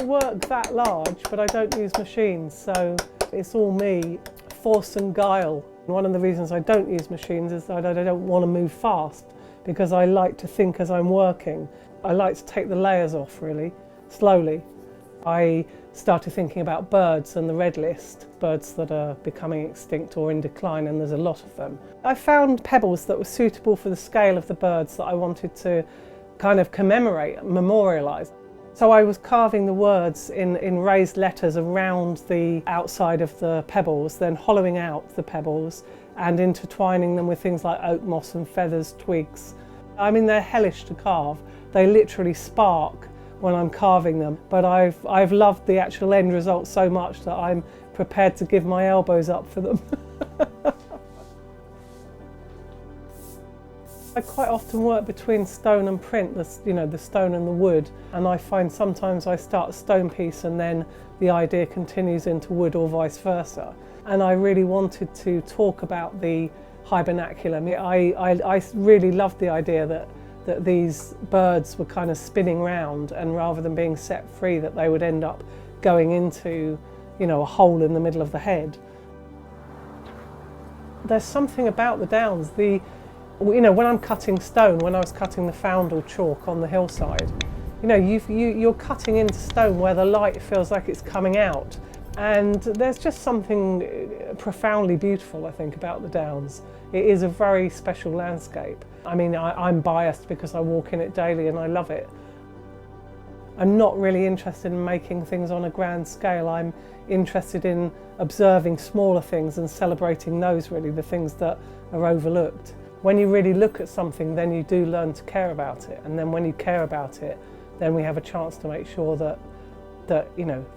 work that large, but I don't use machines, so it's all me, force and guile. One of the reasons I don't use machines is that I don't want to move fast, because I like to think as I'm working. I like to take the layers off really, slowly. I started thinking about birds and the red list, birds that are becoming extinct or in decline, and there's a lot of them. I found pebbles that were suitable for the scale of the birds that I wanted to kind of commemorate, memorialise. So I was carving the words in raised letters around the outside of the pebbles, then hollowing out the pebbles and intertwining them with things like oak moss and feathers, twigs. I mean, they're hellish to carve. They literally spark when I'm carving them, but I've loved the actual end result so much that I'm prepared to give my elbows up for them. I quite often work between stone and print, the stone and the wood, and I find sometimes I start a stone piece and then the idea continues into wood or vice versa. And I really wanted to talk about the hibernaculum. I really loved the idea that these birds were kind of spinning round, and rather than being set free, that they would end up going into, a hole in the middle of the head. There's something about the Downs. When I'm cutting stone, when I was cutting the foundle chalk on the hillside, you're cutting into stone where the light feels like it's coming out. And there's just something profoundly beautiful, I think, about the Downs. It is a very special landscape. I mean, I'm biased because I walk in it daily and I love it. I'm not really interested in making things on a grand scale. I'm interested in observing smaller things and celebrating those, really, the things that are overlooked. When you really look at something, then you do learn to care about it. And then when you care about it, then we have a chance to make sure that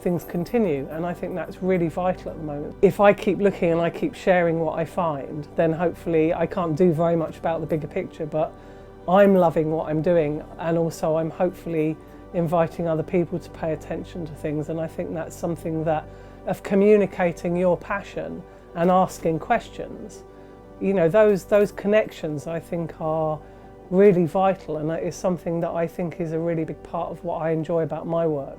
things continue, and I think that's really vital at the moment. If I keep looking and I keep sharing what I find, then hopefully I can't do very much about the bigger picture, but I'm loving what I'm doing, and also I'm hopefully inviting other people to pay attention to things, and I think that's something that, of communicating your passion and asking questions, those connections I think are really vital, and that is something that I think is a really big part of what I enjoy about my work.